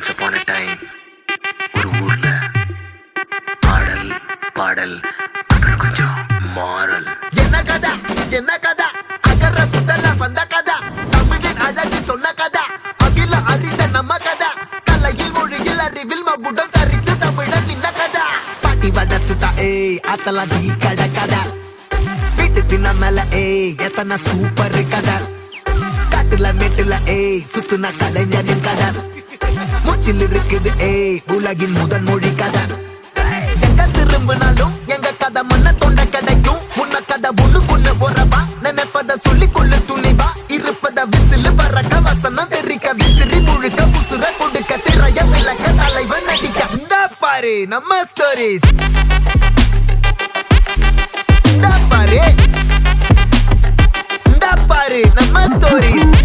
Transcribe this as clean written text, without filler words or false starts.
Once upon a time ஒரு ஊர்ல பாடல் பாடல் அப்புறம் கொஞ்சம் மாறல். என்ன கதா அகர புதல வந்த கதா, தமிழின் அழகு சொன்ன கதா, அகில அறிந்த நம்ம கதா, கலையில் மொழியில் அறிவில் மகுடம் தரித்து தமிழன் நின்ன கதா. பாட்டி வட சுட்டா அத்தலா டீ கட கதா, வீட்டு தின்ன மேல எத்தனை சூப்பர் கதா, காட்டுல மேட்டுல சுத்துன கலைஞனின் கதா, மூச்சில் இருக்குது உலகின் முதன் மொழி கதா. எங்க திரும்பினாலும் எங்க கதை மண்ண தொண்ட கிடைக்கும், முன்ன கதை ஒண்ணுக்குன்னு போறவா, நினைப்பத சொல்லி கொள்ளு துணிவா, இருப்பத விசிலு பறக்க வசனம் தெரிக்க, விசிறி முழுக்க புசுர கொடுக்க, திரைய விளக்க, தலைவன் நடிக்க. இந்த பாரு நம்ம ஸ்டோரிஸ், இந்த பாரு நம்ம ஸ்டோரிஸ்.